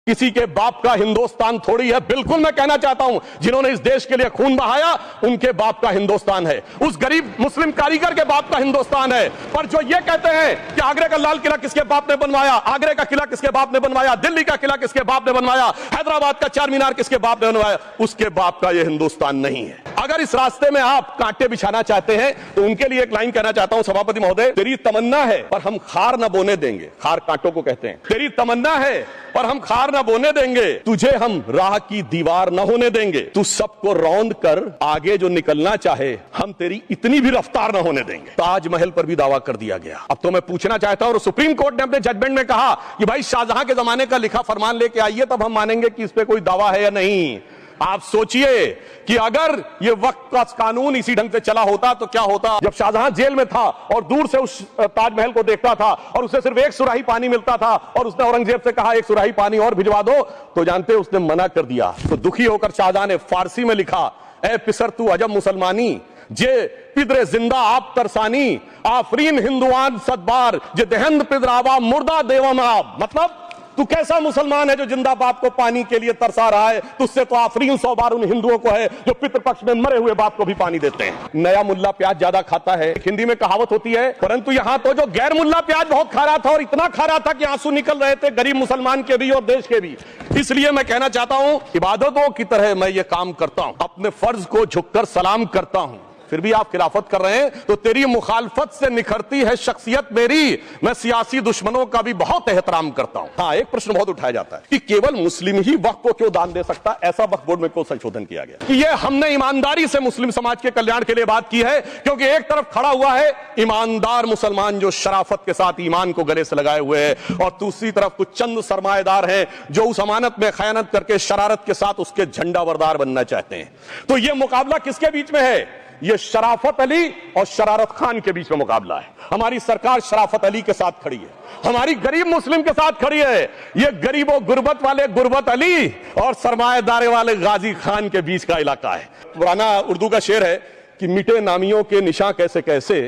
किसी के बाप का हिंदुस्तान थोड़ी है। बिल्कुल मैं कहना चाहता हूं, जिन्होंने इस देश के लिए खून बहाया उनके बाप का हिंदुस्तान है, उस गरीब मुस्लिम कारीगर के बाप का हिंदुस्तान है। पर जो ये कहते हैं कि आगरे का लाल किला किसके बाप ने बनवाया, आगरे का किला किसके बाप ने बनवाया, दिल्ली का किला किसके बाप ने बनवाया, हैदराबाद का चार मीनार किसके बाप ने बनवाया, उसके बाप का यह हिंदुस्तान नहीं है। अगर इस रास्ते में आप कांटे बिछाना चाहते हैं तो उनके लिए एक लाइन कहना चाहता हूं, सभापति महोदय, तेरी तमन्ना है पर हम खार न बोने देंगे। खार कांटों को कहते हैं। तेरी तमन्ना है पर हम खार न बोने देंगे, तुझे हम राह की दीवार न होने देंगे। तू सबको रौंद कर आगे जो निकलना चाहे, हम तेरी इतनी भी रफ्तार न होने देंगे। ताजमहल पर भी दावा कर दिया गया। अब तो मैं पूछना चाहता हूं, सुप्रीम कोर्ट ने अपने जजमेंट में कहा कि भाई शाहजहां के जमाने का लिखा फरमान लेके आइए, तब हम मानेंगे कि इस पे कोई दावा है या नहीं। आप सोचिए कि अगर ये वक्त का कानून इसी ढंग से चला होता तो क्या होता। जब शाहजहां जेल में था और दूर से उस ताजमहल को देखता था और उसे सिर्फ एक सुराही पानी मिलता था और उसने औरंगजेब से कहा एक सुराही पानी और भिजवा दो, तो जानते उसने मना कर दिया। तो दुखी होकर शाहजहां ने फारसी में लिखा, ए पिसर तू अजब मुसलमानी, जे पिदरे जिंदा आप तरसानी, आफरीन हिंदुआन सदबार, जे दहंद पिदरावा मुर्दा देवम आप। मतलब तू कैसा मुसलमान है जो जिंदा बाप को पानी के लिए तरसा रहा है, तुझसे तो आफरीन 100 बार उन हिंदुओं को है जो पितृपक्ष में मरे हुए बाप को भी पानी देते हैं। नया मुल्ला प्याज ज्यादा खाता है, हिंदी में कहावत होती है, परंतु यहां तो जो गैर मुल्ला प्याज बहुत खा रहा था और इतना खा रहा था कि आंसू निकल रहे थे गरीब मुसलमान के भी और देश के भी। इसलिए मैं कहना चाहता हूं, इबादतों की तरह मैं ये काम करता हूं, अपने फर्ज को झुककर सलाम करता हूं, फिर भी आप खिलाफत कर रहे हैं। तो तेरी मुखालफत से निखरती है शख्सियत मेरी, मैं सियासी दुश्मनों का भी बहुत एहतराम करता हूं। हाँ, एक प्रश्न बहुत उठाया जाता है कि केवल मुस्लिम ही वक्फ को क्यों दान दे सकता, ऐसा वक्फ बोर्ड में क्यों संशोधन किया गया कि ये हमने ईमानदारी से मुस्लिम समाज के कल्याण के लिए बात की है, क्योंकि एक तरफ खड़ा हुआ है ईमानदार मुसलमान जो शराफत के साथ ईमान को गले से लगाए हुए है, और दूसरी तरफ कुछ चंद सरमाएदार हैं जो उस अमानत में खयानत करके शरारत के साथ उसके झंडा बरदार बनना चाहते हैं। तो यह मुकाबला किसके बीच में है? ये शराफत अली और शरारत खान के बीच में मुकाबला है। हमारी सरकार शराफत अली के साथ खड़ी है, हमारी गरीब मुस्लिम के साथ खड़ी है। ये गरीबों गुर्बत वाले गुर्बत अली और सरमाएदारे वाले गाजी खान के बीच का इलाका है। पुराना उर्दू का शेर है कि मिटे नामियों के निशान कैसे कैसे,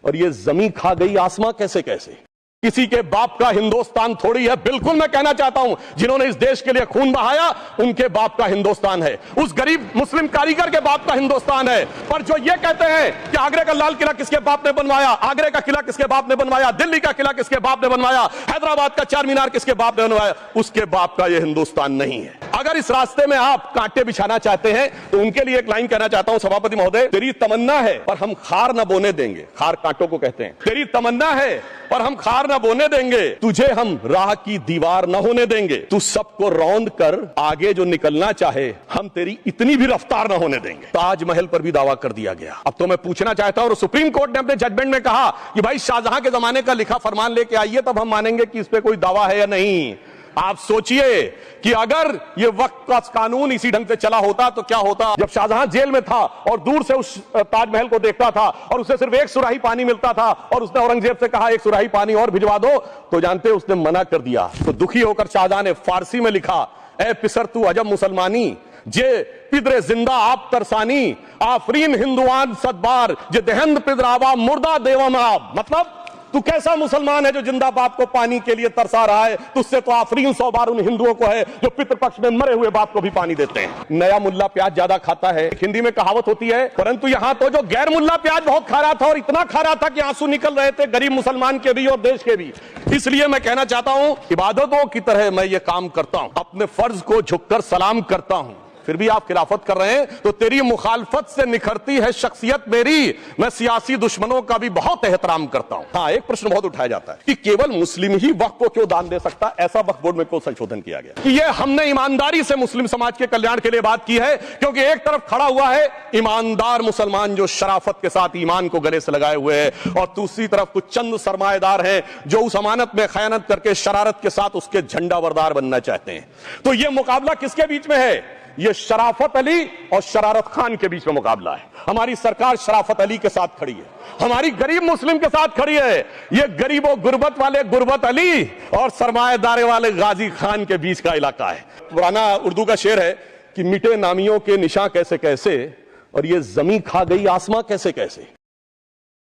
और ये जमी खा गई आसमां कैसे कैसे। किसी के बाप का हिंदुस्तान थोड़ी है। बिल्कुल मैं कहना चाहता हूं, जिन्होंने इस देश के लिए खून बहाया उनके बाप का हिंदुस्तान है, उस गरीब मुस्लिम कारीगर के बाप का हिंदुस्तान है। पर जो ये कहते हैं कि आगरे का लाल किला किसके बाप ने बनवाया, आगरे का किला किसके बाप ने बनवाया, दिल्ली का किला किसके बाप ने बनवाया, हैदराबाद का चार मीनार किसके बाप ने बनवाया, उसके बाप का यह हिंदुस्तान नहीं है। अगर इस रास्ते में आप कांटे बिछाना चाहते हैं तो उनके लिए एक लाइन कहना चाहता हूं, सभापति महोदय, तेरी तमन्ना है पर हम खार न बोने देंगे। खार कांटों को कहते हैं। तेरी तमन्ना है पर हम खार न बोने देंगे, तुझे हम राह की दीवार न होने देंगे। तू सबको रौंद कर आगे जो निकलना चाहे, हम तेरी इतनी भी रफ्तार न होने देंगे। ताजमहल पर भी दावा कर दिया गया। अब तो मैं पूछना चाहता हूं, सुप्रीम कोर्ट ने अपने जजमेंट में कहा कि भाई शाहजहां के जमाने का लिखा फरमान लेके आइए, तब हम मानेंगे कि इस पे कोई दावा है या नहीं। आप सोचिए कि अगर ये वक्त का कानून इसी ढंग से चला होता तो क्या होता। जब शाहजहां जेल में था और दूर से उस ताजमहल को देखता था और उसे सिर्फ एक सुराही पानी मिलता था और उसने औरंगजेब से कहा एक सुराही पानी और भिजवा दो, तो जानते उसने मना कर दिया। तो दुखी होकर शाहजहां ने फारसी में लिखा, ए पिसर तू अजब मुसलमानी, जे पिदरे जिंदा आप तरसानी, आफरीन हिंदुआन सदबार, जे दहंद पिदरावा मुर्दा देवम आप। मतलब तू कैसा मुसलमान है जो जिंदा बाप को पानी के लिए तरसा रहा है, तुझसे तो आफरीन 100 बार उन हिंदुओं को है जो पितृपक्ष में मरे हुए बाप को भी पानी देते हैं। नया मुल्ला प्याज ज्यादा खाता है, हिंदी में कहावत होती है, परंतु यहां तो जो गैर मुल्ला प्याज बहुत खा रहा था और इतना खा रहा था कि आंसू निकल रहे थे गरीब मुसलमान के भी और देश के भी। इसलिए मैं कहना चाहता हूं, इबादतों की तरह मैं ये काम करता हूं, अपने फर्ज को झुककर सलाम करता हूं, फिर भी आप खिलाफत कर रहे हैं। तो तेरी मुखालफत से निखरती है शख्सियत मेरी, मैं सियासी दुश्मनों का भी बहुत एहतराम करता हूं। हाँ, एक प्रश्न बहुत उठाया जाता है कि केवल मुस्लिम ही वक्फ को क्यों दान दे सकता, ऐसा वक्फ बोर्ड में क्यों संशोधन किया गया कि ये हमने ईमानदारी से मुस्लिम समाज के कल्याण के लिए बात की है, क्योंकि एक तरफ खड़ा हुआ है ईमानदार मुसलमान जो शराफत के साथ ईमान को गले से लगाए हुए है, और दूसरी तरफ कुछ चंद सरमाएदार हैं जो उस अमानत में खयानत करके शरारत के साथ उसके झंडा बरदार बनना चाहते हैं। तो यह मुकाबला किसके बीच में है? ये शराफत अली और शरारत खान के बीच में मुकाबला है। हमारी सरकार शराफत अली के साथ खड़ी है, हमारी गरीब मुस्लिम के साथ खड़ी है। ये गरीबों गुर्बत वाले गुर्बत अली और सरमाएदारे वाले गाजी खान के बीच का इलाका है। पुराना उर्दू का शेर है कि मिटे नामियों के निशान कैसे कैसे, और ये जमी खा गई आसमां कैसे कैसे।